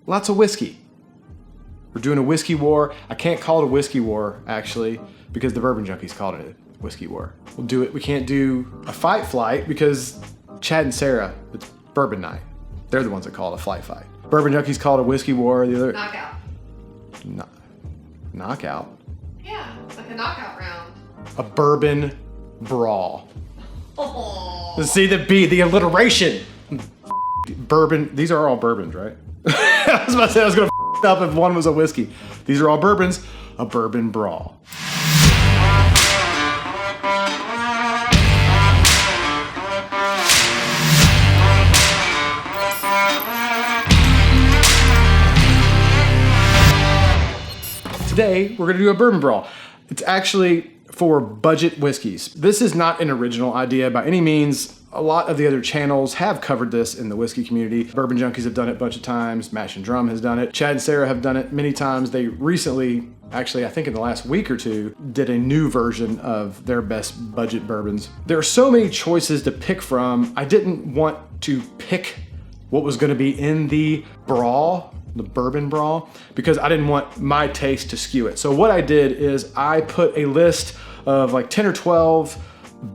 Lots of whiskey. We're doing a whiskey war. I can't call it a whiskey war, actually, because the Bourbon Junkies called it a whiskey war. We'll do it. We can't do a fight flight because Chad and Sarah, it's bourbon night. They're the ones that call it a fight. Bourbon Junkies call it a whiskey war. The other knockout. Knockout? Yeah, like a knockout round. A bourbon brawl. Oh. See the alliteration. Bourbon, these are all bourbons, right? I was about to say I was gonna up if one was a whiskey. These are all bourbons, a bourbon brawl. Today, we're gonna do a bourbon brawl. It's actually for budget whiskeys. This is not an original idea by any means. A lot of the other channels have covered this in the whiskey community. Bourbon Junkies have done it a bunch of times. Mash and Drum has done it. Chad and Sarah have done it many times. They recently, actually I think in the last week or two, did a new version of their best budget bourbons. There are so many choices to pick from. I didn't want to pick what was gonna be in the brawl, the bourbon brawl, because I didn't want my taste to skew it. So what I did is I put a list of like 10 or 12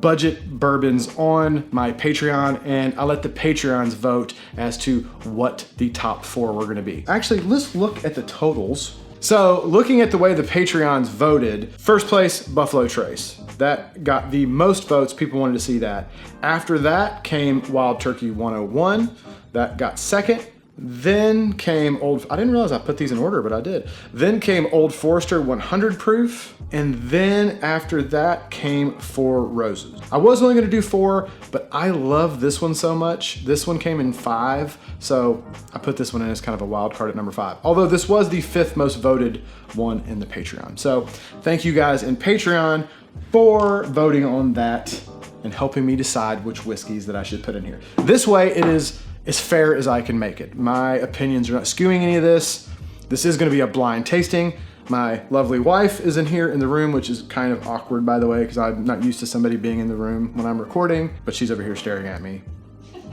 budget bourbons on my Patreon, and I let the Patreons vote as to what the top 4 were gonna be. Actually, let's look at the totals. So looking at the way the Patreons voted, first place, Buffalo Trace. That got the most votes, people wanted to see that. After that came Wild Turkey 101, that got second. Then came I didn't realize I put these in order, but I did. Then came Old Forester 100 proof. And then after that came Four Roses. I was only gonna do 4, but I love this one so much. This one came in 5, so I put this one in as kind of a wild card at number 5. Although this was the 5th most voted one in the Patreon. So thank you guys in Patreon for voting on that and helping me decide which whiskeys that I should put in here. This way it is as fair as I can make it. My opinions are not skewing any of this. This is gonna be a blind tasting. My lovely wife is in here in the room, which is kind of awkward, by the way, because I'm not used to somebody being in the room when I'm recording, but she's over here staring at me.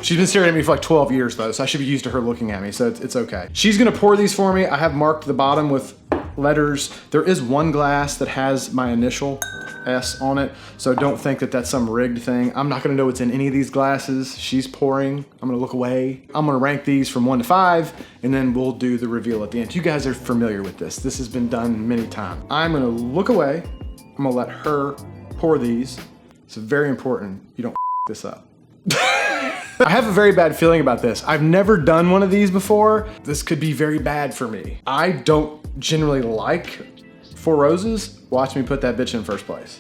She's been staring at me for like 12 years though, so I should be used to her looking at me, so it's okay. She's gonna pour these for me. I have marked the bottom with letters. There is one glass that has my initial S on it, so don't think that that's some rigged thing. I'm not gonna know what's in any of these glasses. She's pouring, I'm gonna look away. I'm gonna rank these from 1 to 5, and then we'll do the reveal at the end. You guys are familiar with this. This has been done many times. I'm gonna look away. I'm gonna let her pour these. It's very important you don't this up. I have a very bad feeling about this. I've never done one of these before. This could be very bad for me. I don't generally like Four Roses. Watch me put that bitch in first place.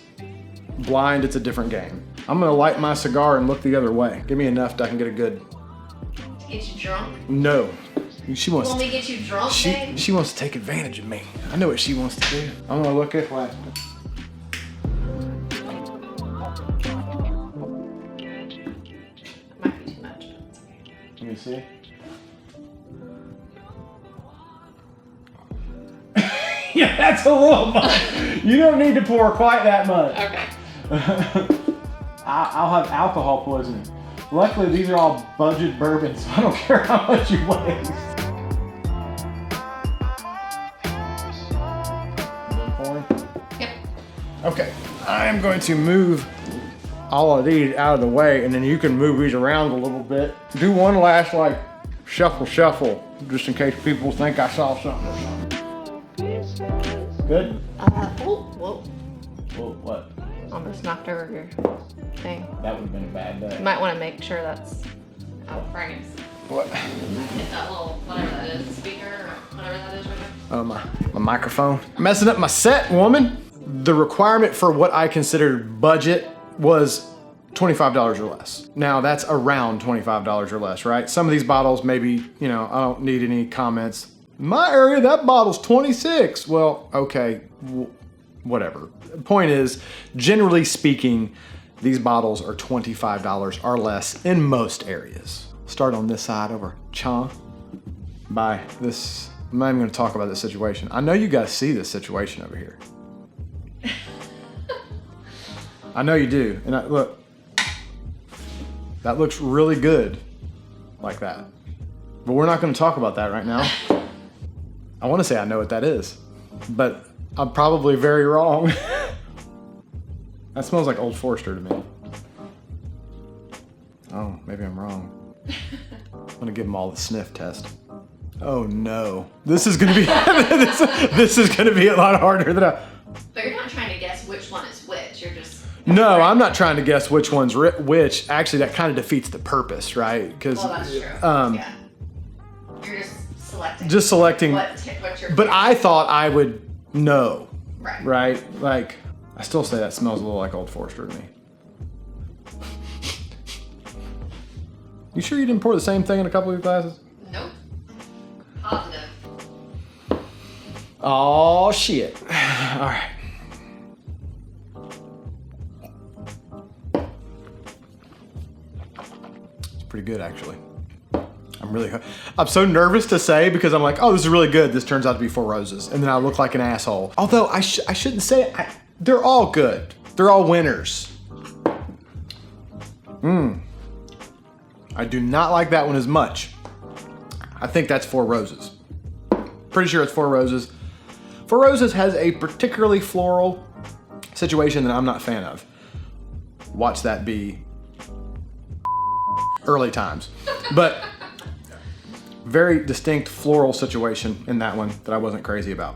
Blind, it's a different game. I'm gonna light my cigar and look the other way. Give me enough that I can get a good... To get you drunk? No. She wants to get you drunk, babe? She wants to take advantage of me. I know what she wants to do. I'm gonna look at what... Might be too much, but it's okay. Let me see. Yeah, that's a little much. You don't need to pour quite that much. Okay. I'll have alcohol poisoning. Luckily, these are all budget bourbons, so I don't care how much you waste. Yep. Okay, I am going to move all of these out of the way, and then you can move these around a little bit. Do one last, like, shuffle, just in case people think I saw something or something. Good? Whoa. Whoa, what? Almost knocked over your thing. That would have been a bad day. You might want to make sure that's out of frames. What? Hit that little, whatever that is, speaker or whatever that is right there. Oh, my microphone. Messing up my set, woman. The requirement for what I considered budget was $25 or less. Now that's around $25 or less, right? Some of these bottles, maybe, you know, I don't need any comments. In my area, that bottle's 26. Well, okay, whatever. The point is, generally speaking, these bottles are $25 or less in most areas. Start on this side over Cha. By this, I'm not even gonna talk about this situation. I know you guys see this situation over here. I know you do, and look, that looks really good like that. But we're not gonna talk about that right now. I want to say I know what that is, but I'm probably very wrong. That smells like Old Forester to me. Oh, maybe I'm wrong. I'm gonna give them all the sniff test. Oh no, this is gonna be this is gonna be a lot harder than I. But you're not trying to guess which one is which. You're just. No, I'm not trying to guess which one's which. Actually, that kind of defeats the purpose, right? Because well, that's true. Yeah. You're just selecting. Just selecting. What you're. But I thought I would know. Right. Right. Like, I still say that smells a little like Old Forester to me. You sure you didn't pour the same thing in a couple of your glasses? Nope. Positive. Oh shit! All right. Pretty good actually. I'm so nervous to say because I'm like, oh, this is really good. This turns out to be Four Roses, and then I look like an asshole. Although I shouldn't say it. They're all good. They're all winners. I do not like that one as much. I think that's Four Roses. Pretty sure it's Four Roses. Four Roses has a particularly floral situation that I'm not a fan of. Watch that be early times. But very distinct floral situation in that one that I wasn't crazy about.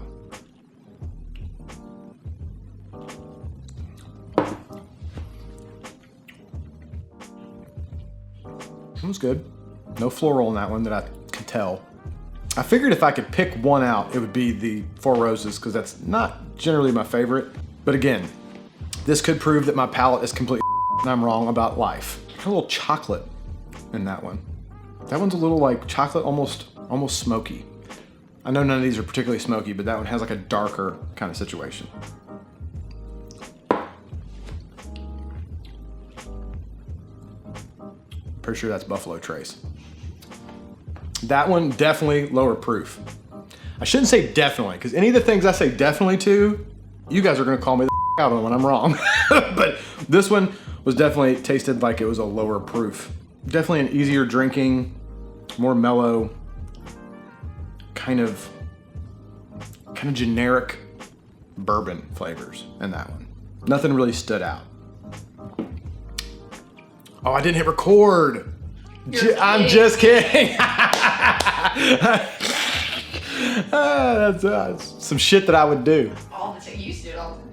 It was good. No floral in that one that I could tell. I figured if I could pick one out, it would be the Four Roses because that's not generally my favorite. But again, this could prove that my palate is completely and I'm wrong about life. Got a little chocolate in that one. That one's a little like chocolate, almost smoky. I know none of these are particularly smoky, but that one has like a darker kind of situation. Pretty sure that's Buffalo Trace. That one definitely lower proof. I shouldn't say definitely, because any of the things I say definitely to, you guys are gonna call me the out on when I'm wrong. But this one was definitely tasted like it was a lower proof. Definitely an easier drinking, more mellow, kind of generic bourbon flavors in that one. Nothing really stood out. Oh, I didn't hit record. I'm just kidding. That's some shit that I would do. All the time. You used to do it all the time.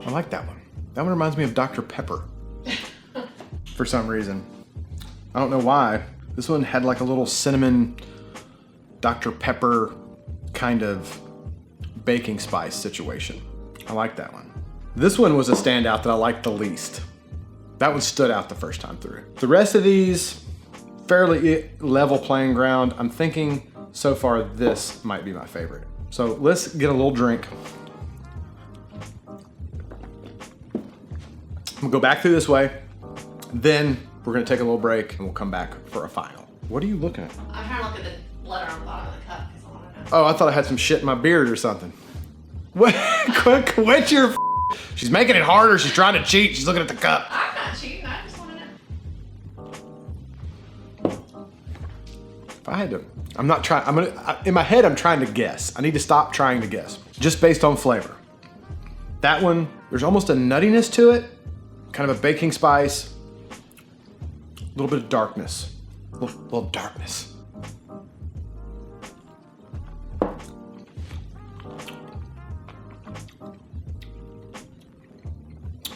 I like that one. That one reminds me of Dr. Pepper. For some reason. I don't know why. This one had like a little cinnamon Dr. Pepper kind of baking spice situation. I like that one. This one was a standout that I liked the least. That one stood out the first time through. The rest of these, fairly level playing ground. I'm thinking so far this might be my favorite. So let's get a little drink. We'll go back through this way, then we're gonna take a little break and we'll come back for a final. What are you looking at? I'm trying to look at the letter on the bottom of the cup because I want to know. Oh, I thought I had some shit in my beard or something. What? Quit your She's making it harder. She's trying to cheat. She's looking at the cup. I'm not cheating. I just want to know. If I had to, I'm not trying, in my head, I'm trying to guess. I need to stop trying to guess, just based on flavor. That one, there's almost a nuttiness to it, kind of a baking spice, a little bit of darkness, a little darkness.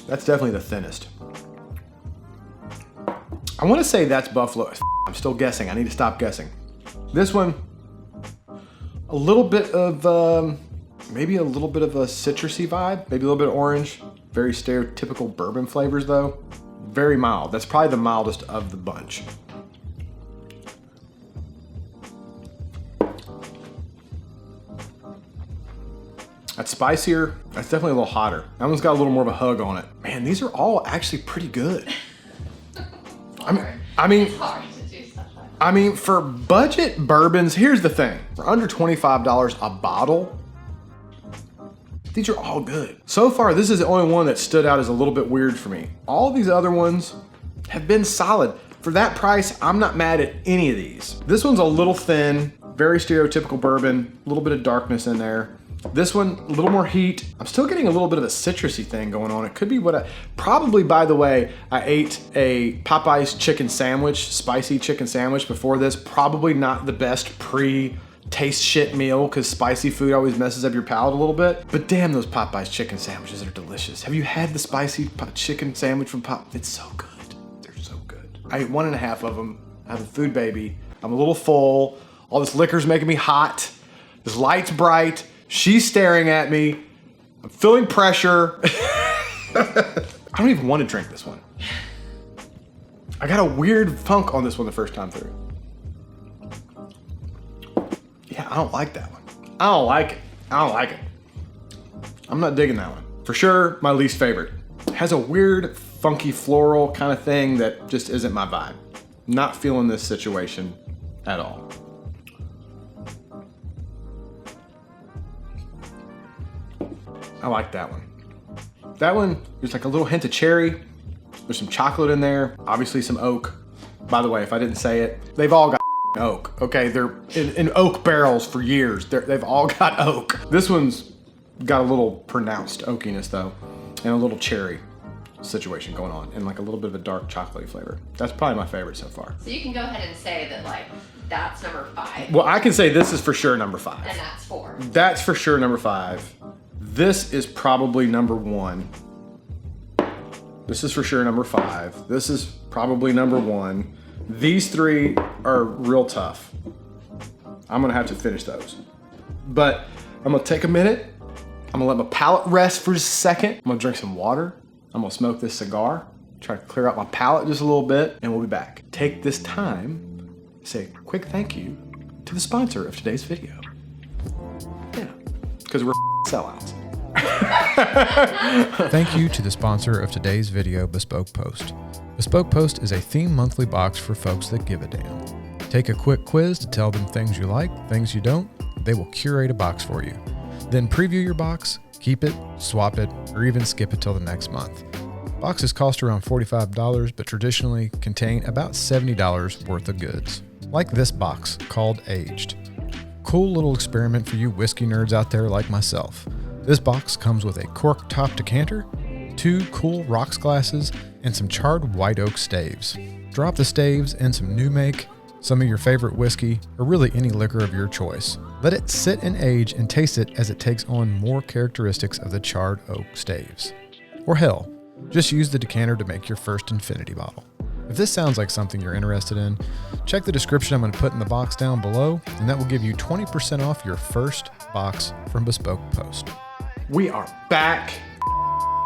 That's definitely the thinnest. I want to say that's Buffalo. I'm still guessing. I need to stop guessing. This one, a little bit of, maybe a little bit of a citrusy vibe, maybe a little bit of orange. Very stereotypical bourbon flavors though. Very mild. That's probably the mildest of the bunch. That's spicier. That's definitely a little hotter. That one's got a little more of a hug on it. Man, these are all actually pretty good. I mean, it's hard to do stuff like that. I mean, for budget bourbons, here's the thing. For under $25 a bottle, These are all good. So far, this is the only one that stood out as a little bit weird for me. All these other ones have been solid. For that price, I'm not mad at any of these. This one's a little thin, very stereotypical bourbon, a little bit of darkness in there. This one, a little more heat. I'm still getting a little bit of a citrusy thing going on. It could be what probably, by the way, I ate a Popeye's chicken sandwich, spicy chicken sandwich before this. Probably not the best pre-taste shit meal because spicy food always messes up your palate a little bit. But damn, those Popeye's chicken sandwiches are delicious. Have you had the spicy chicken sandwich from Pop? It's so good. They're so good. I ate 1.5 of them. I have a food baby. I'm a little full. All this liquor's making me hot. This light's bright. She's staring at me. I'm feeling pressure. I don't even want to drink this one. I got a weird funk on this one the first time through. Yeah, I don't like that one. I don't like it. I don't like it. I'm not digging that one. For sure, my least favorite. It has a weird, funky floral kind of thing that just isn't my vibe. Not feeling this situation at all. I like that one. That one, there's like a little hint of cherry. There's some chocolate in there. Obviously some oak. By the way, if I didn't say it, they've all got oak. Okay, they're in oak barrels for years. They've all got oak. This one's got a little pronounced oakiness though, and a little cherry situation going on, and like a little bit of a dark chocolatey flavor. That's probably my favorite so far. So you can go ahead and say that like, that's number 5. Well, I can say this is for sure number 5. And that's 4. That's for sure number 5. This is probably number 1. This is for sure number 5. This is probably number 1. These 3 are real tough. I'm gonna have to finish those. But I'm gonna take a minute. I'm gonna let my palate rest for just a second. I'm gonna drink some water. I'm gonna smoke this cigar. Try to clear out my palate just a little bit, and we'll be back. Take this time to say a quick thank you to the sponsor of today's video. Yeah, because we're sellouts. Thank you to the sponsor of today's video, Bespoke Post. Bespoke Post is a theme monthly box for folks that give a damn. Take a quick quiz to tell them things you like, things you don't. They will curate a box for you. Then preview your box, keep it, swap it, or even skip it till the next month. Boxes cost around $45, but traditionally contain about $70 worth of goods. Like this box called Aged. Cool little experiment for you whiskey nerds out there like myself. This box comes with a cork top decanter, 2 cool rocks glasses, and some charred white oak staves. Drop the staves in some new make, some of your favorite whiskey, or really any liquor of your choice. Let it sit and age and taste it as it takes on more characteristics of the charred oak staves. Or hell, just use the decanter to make your first infinity bottle. If this sounds like something you're interested in, check the description I'm going to put in the box down below, and that will give you 20% off your first box from Bespoke Post. We are back.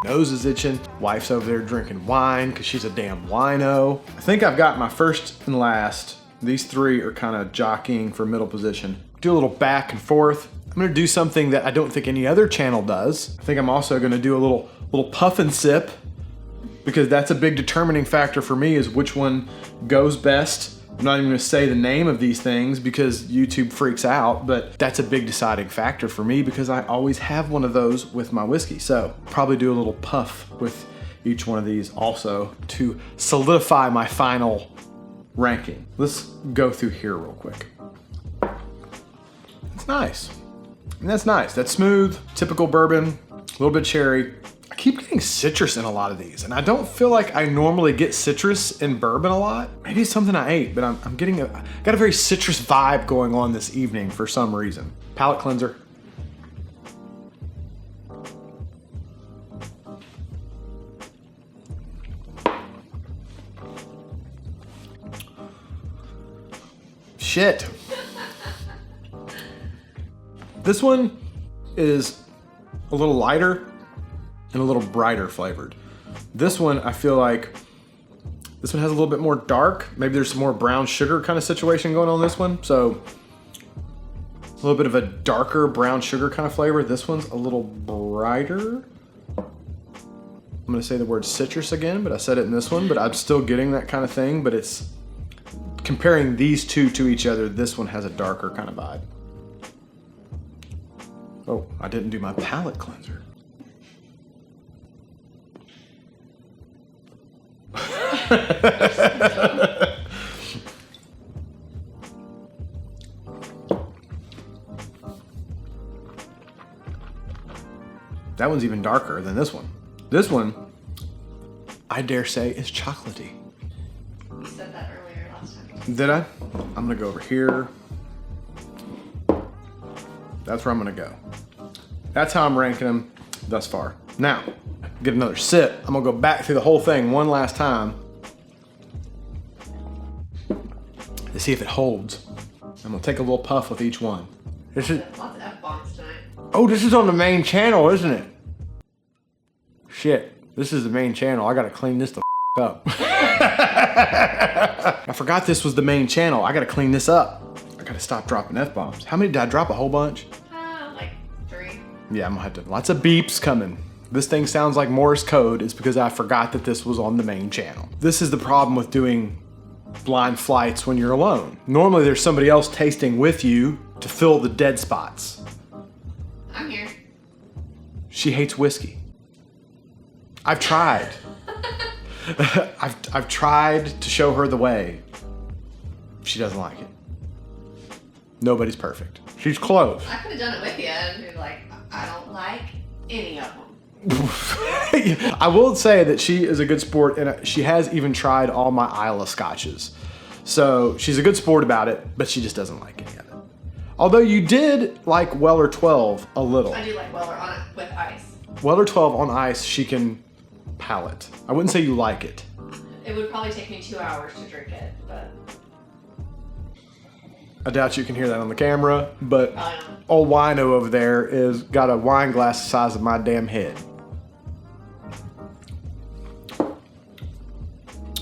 Nose is itching. Wife's over there drinking wine because she's a damn wino. I think I've got my first and last. These 3 are kind of jockeying for middle position. Do a little back and forth. I'm gonna do something that I don't think any other channel does. I think I'm also gonna do a little puff and sip, because that's a big determining factor for me, is which one goes best. I'm not even gonna say the name of these things because YouTube freaks out, but that's a big deciding factor for me because I always have one of those with my whiskey. So probably do a little puff with each one of these also to solidify my final ranking. Let's go through here real quick. It's nice. And that's nice. That's smooth, typical bourbon, a little bit cherry. I keep getting citrus in a lot of these, and I don't feel like I normally get citrus in bourbon a lot. Maybe it's something I ate, but I'm getting got a very citrus vibe going on this evening for some reason. Palate cleanser. Shit. This one is a little lighter and a little brighter flavored. This one, I feel like this one has a little bit more dark. Maybe there's some more brown sugar kind of situation going on in this one. So a little bit of a darker brown sugar kind of flavor. This one's a little brighter. I'm gonna say the word citrus again, but I said it in this one, but I'm still getting that kind of thing, but it's comparing these two to each other, this one has a darker kind of vibe. Oh, I didn't do my palate cleanser. That one's even darker than this one. This one, I dare say, is chocolatey. You said that earlier last time. Did I? I'm gonna go over here. That's where I'm gonna go. That's how I'm ranking them thus far. Now, get another sip. I'm gonna go back through the whole thing one last time to see if it holds. I'm gonna take a little puff with each one. This is, Lots of F-bombs tonight. oh, this is on the main channel, isn't it? Shit, this is the main channel. I gotta clean this the up. I forgot this was the main channel. I gotta clean this up. I gotta stop dropping F-bombs. How many did I drop? A whole bunch? Like 3. Yeah, I'm gonna have to, lots of beeps coming. This thing sounds like Morse code. It's because I forgot that this was on the main channel. This is the problem with doing blind flights when you're alone. Normally there's somebody else tasting with you to fill the dead spots. I'm here. She hates whiskey. I've tried. I've tried to show her the way. She doesn't like it. Nobody's perfect. She's close. I could have done it with you and be like, I don't like any of them. I will say that she is a good sport, and she has even tried all my Isla scotches. So she's a good sport about it, but she just doesn't like any of it. Although you did like Weller 12 a little. I do like Weller on it with ice. Weller 12 on ice, she can palate. I wouldn't say you like it. It would probably take me 2 hours to drink it, but I doubt you can hear that on the camera, but probably not. old wino over there is got a wine glass the size of my damn head.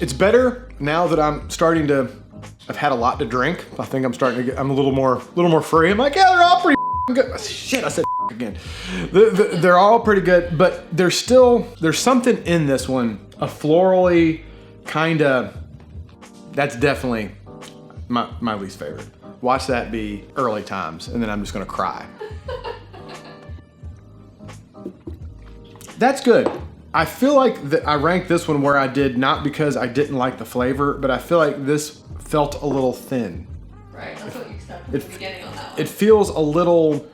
It's better now that I'm starting to, I've had a lot to drink. I think I'm starting to get, I'm a little more free. I'm like, yeah, they're all pretty good. Shit, I said again. They're all pretty good, but there's something in this one, a florally kind of, that's definitely my least favorite. Watch that be early times, and then I'm just gonna cry. That's good. I feel like that I ranked this one where I did, not because I didn't like the flavor, but I feel like this felt a little thin. Right, that's what you said from the beginning on that one. It feels a little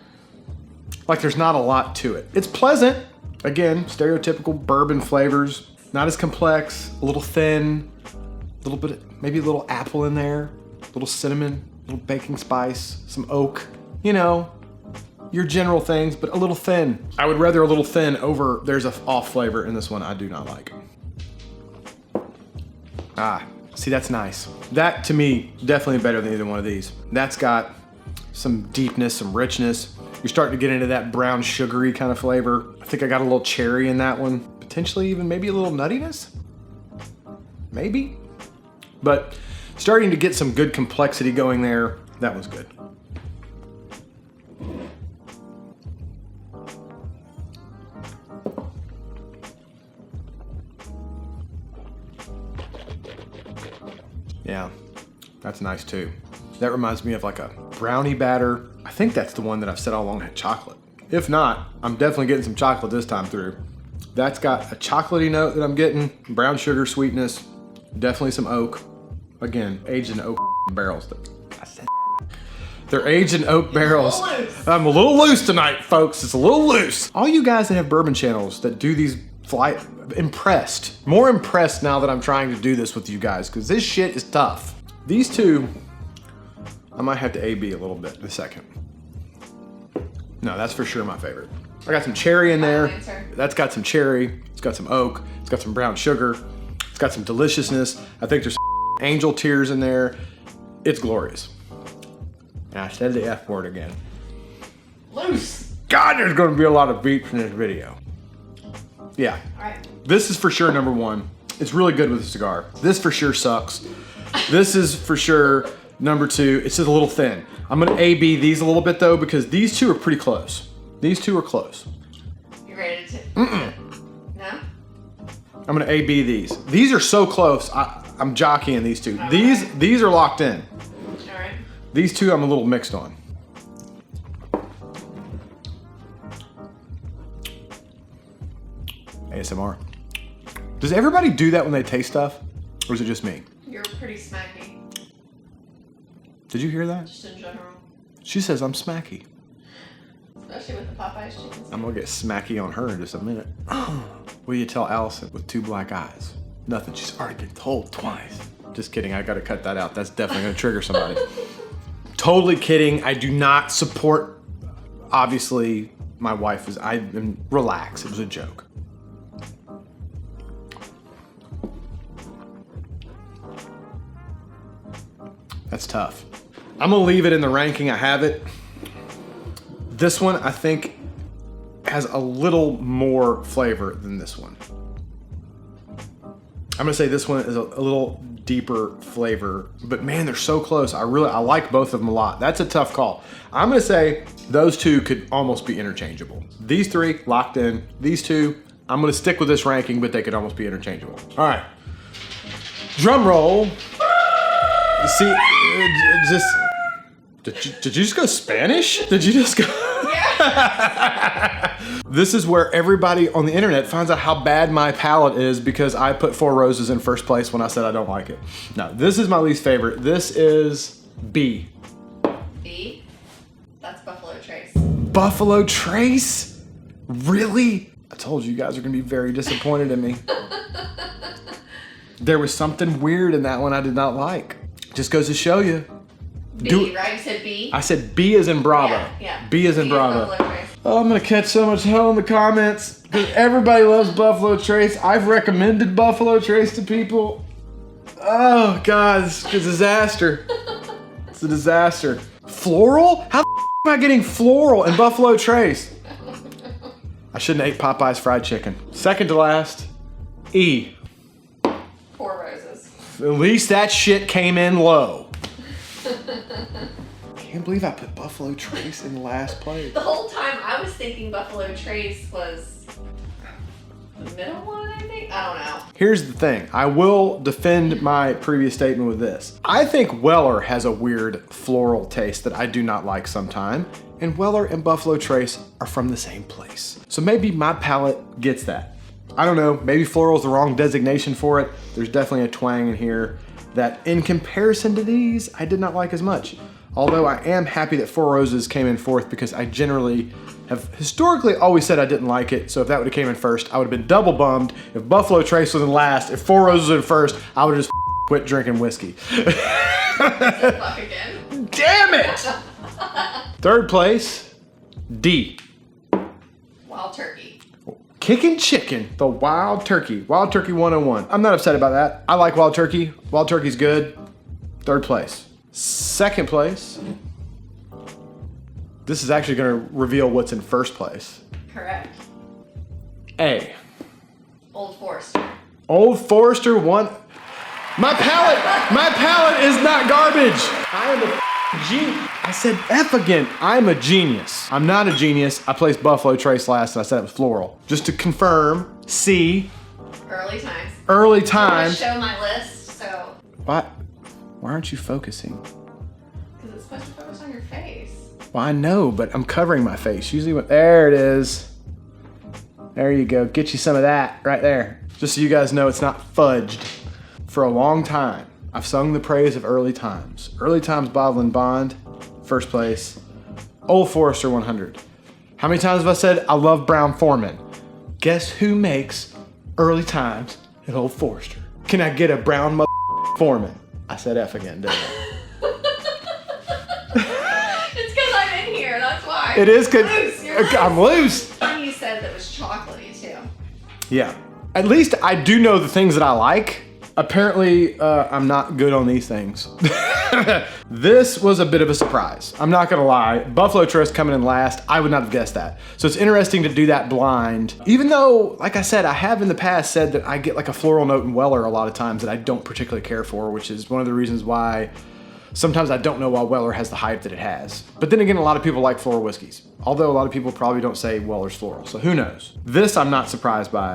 like there's not a lot to it. It's pleasant. Again, stereotypical bourbon flavors, not as complex, a little thin, a little bit, maybe a little apple in there, a little cinnamon, a little baking spice, some oak, you know, your general things, but a little thin. I would rather a little thin over, there's a off flavor in this one I do not like. Ah, see, that's nice. That to me, definitely better than either one of these. That's got some deepness, some richness. You're starting to get into that brown sugary kind of flavor. I think I got a little cherry in that one. Potentially even maybe a little nuttiness, maybe. But starting to get some good complexity going there. That was good. Yeah, that's nice too. That reminds me of like a brownie batter. I think that's the one that I've said all along had chocolate. If not, I'm definitely getting some chocolate this time through. That's got a chocolatey note that I'm getting, brown sugar sweetness, definitely some oak. Again, aged in oak barrels. I said they're aged in oak barrels. I'm a little loose tonight, folks. It's a little loose. All you guys that have bourbon channels that do these more impressed now that I'm trying to do this with you guys, because this shit is tough. These two, I might have to A/B a little bit in a second. No, that's for sure my favorite. I got some cherry in there. That's got some cherry. It's got some oak. It's got some brown sugar. It's got some deliciousness. I think there's angel tears in there. It's glorious. And I said the F word again. Loose. God, there's gonna be a lot of beeps in this video. Yeah. All right. This is for sure number one. It's really good with a cigar. This for sure sucks. This is for sure number two. It's just a little thin. I'm gonna A/B these a little bit though, because these two are pretty close. These two are close. You ready to? No? I'm gonna A/B these. These are so close. I'm jockeying these two. All These are locked in. All right. These two I'm a little mixed on. ASMR. Does everybody do that when they taste stuff? Or is it just me? You're pretty smacky. Did you hear that? Just in general. She says I'm smacky. Especially with the Popeyes chicken. I'm gonna get smacky on her in just a minute. What do you tell Allison with 2 black eyes? Nothing, she's already been told twice. Just kidding, I gotta cut that out. That's definitely gonna trigger somebody. Totally kidding, I do not support, obviously, my wife is, relax, it was a joke. That's tough. I'm gonna leave it in the ranking I have it. This one, I think, has a little more flavor than this one. I'm gonna say this one is a little deeper flavor, but man, they're so close. I like both of them a lot. That's a tough call. I'm gonna say those 2 could almost be interchangeable. These 3, locked in. These 2, I'm gonna stick with this ranking, but they could almost be interchangeable. All right, drum roll. See, did you just go Spanish? Did you just go? Yeah. This is where everybody on the internet finds out how bad my palate is because I put Four Roses in first place when I said I don't like it. No, this is my least favorite. This is B. B? That's Buffalo Trace. Buffalo Trace? Really? I told you guys are gonna be very disappointed in me. There was something weird in that one I did not like. Just goes to show you. B, right? You said B? I said B as in Bravo. Yeah. B as in Bravo. Buffalo Trace. Oh, I'm gonna catch so much hell in the comments because everybody loves Buffalo Trace. I've recommended Buffalo Trace to people. Oh God, it's a disaster. It's a disaster. Floral? How the am I getting floral in Buffalo Trace? I shouldn't have ate Popeye's fried chicken. Second to last, E. Four Roses. At least that shit came in low. Can't believe I put Buffalo Trace in last place. The whole time I was thinking Buffalo Trace was the middle one, I think? I don't know. Here's the thing. I will defend my previous statement with this. I think Weller has a weird floral taste that I do not like sometimes. And Weller and Buffalo Trace are from the same place. So maybe my palate gets that. I don't know, maybe floral is the wrong designation for it. There's definitely a twang in here that in comparison to these, I did not like as much. Although I am happy that Four Roses came in fourth because I generally have historically always said I didn't like it. So if that would have came in first, I would have been double bummed. If Buffalo Trace was in last, if Four Roses was in first, I would have just quit drinking whiskey. Fuck again. Damn it! Third place, D. Wild Turkey. Kickin' Chicken, the Wild Turkey. Wild Turkey 101. I'm not upset about that. I like Wild Turkey. Wild Turkey's good. Third place. Second place. This is actually gonna reveal what's in first place. Correct. A. Old Forester. Old Forester one. My palate is not garbage. I am a genius. I said F again. I'm a genius. I'm not a genius. I placed Buffalo Trace last and I said it was floral. Just to confirm, C. Early Times. Early I'm Times. gonna show my list, so. Why aren't you focusing? Because it's supposed to focus on your face. Well, I know, but I'm covering my face. Usually there it is. There you go. Get you some of that right there. Just so you guys know it's not fudged. For a long time, I've sung the praise of Early Times. Early Times Bottle and Bond, first place. Old Forester 100. How many times have I said I love Brown Foreman? Guess who makes Early Times at Old Forester? Can I get a Brown Foreman? I said F again, didn't I? It's because I'm in here, that's why. It is good. I'm loose. You said that was chocolatey too. Yeah. At least I do know the things that I like. Apparently, I'm not good on these things. This was a bit of a surprise. I'm not gonna lie. Buffalo Trace coming in last, I would not have guessed that. So it's interesting to do that blind. Even though, like I said, I have in the past said that I get like a floral note in Weller a lot of times that I don't particularly care for, which is one of the reasons why sometimes I don't know why Weller has the hype that it has. But then again, a lot of people like floral whiskeys. Although a lot of people probably don't say Weller's floral, so who knows? This I'm not surprised by.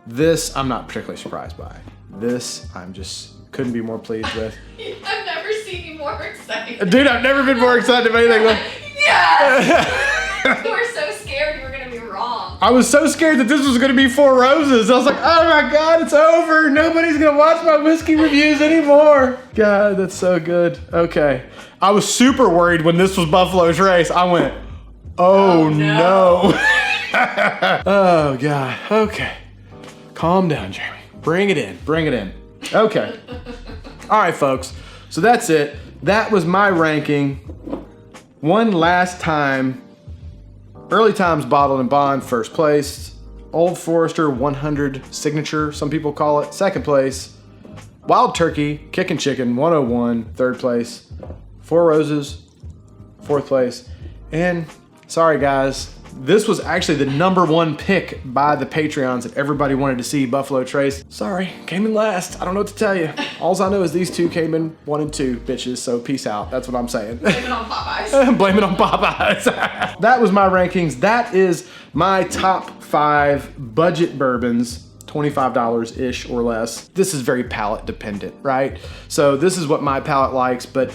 This I'm not particularly surprised by. This I'm just couldn't be more pleased with. I've never seen you more excited. Dude, I've never been more excited about anything. Yes! You were so scared you were gonna be wrong. I was so scared that this was gonna be Four Roses. I was like, oh my God, it's over. Nobody's gonna watch my whiskey reviews anymore. God, that's so good. Okay. I was super worried when this was Buffalo Trace. I went, oh no. Oh God, okay. Calm down, Jeremy. Bring it in, bring it in. Okay. All right, folks. So that's it. That was my ranking. One last time. Early Times Bottled and Bond, first place. Old Forester 100 Signature, some people call it, second place. Wild Turkey, Kickin' Chicken 101, third place. Four Roses, fourth place. And sorry guys, this was actually the #1 pick by the Patreons that everybody wanted to see Buffalo Trace. Sorry, came in last. I don't know what to tell you. All I know is these two came in 1 and 2, bitches, so peace out. That's what I'm saying. Blame it on Popeyes. Blame it on Popeyes. That was my rankings. That is my top 5 budget bourbons, $25-ish or less. This is very palate dependent, right? So this is what my palate likes, but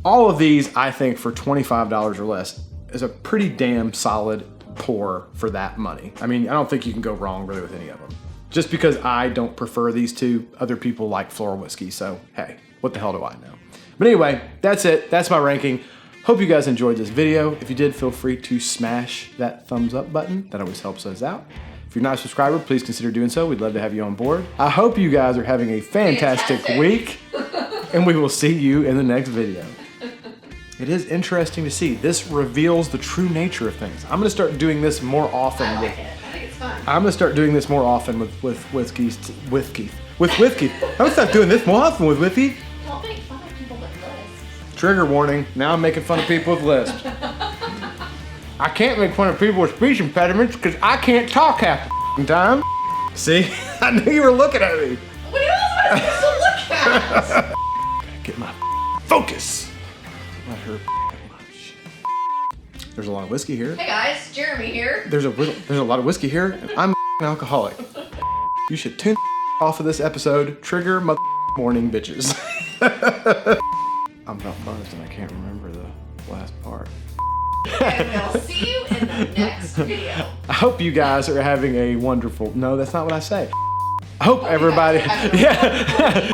all of these, I think, for $25 or less, is a pretty damn solid pour for that money. I mean, I don't think you can go wrong really with any of them. Just because I don't prefer these two, other people like floral whiskey, so hey, what the hell do I know? But anyway, that's it. That's my ranking. Hope you guys enjoyed this video. If you did, feel free to smash that thumbs up button. That always helps us out. If you're not a subscriber, please consider doing so. We'd love to have you on board. I hope you guys are having a fantastic week, and we will see you in the next video. It is interesting to see. This reveals the true nature of things. I'm gonna start doing this more often. I like it. I think it's fun. I'm gonna start doing this more often with whiskey. I'm gonna start doing this more often with whiskey. Don't make fun of people with lisps. Trigger warning. Now I'm making fun of people with lisps. I can't make fun of people with speech impediments because I can't talk half the time. See? I knew you were looking at me. What else am I supposed to look at? Gotta get my focus. Let her. There's a lot of whiskey here. Hey guys, Jeremy here. There's a lot of whiskey here, and I'm an alcoholic. You should tune off of this episode. Trigger morning bitches. I'm not buzzed and I can't remember the last part. And we'll see you in the next video. I hope you guys are having a wonderful. No, that's not what I say. I hope everybody. Yeah.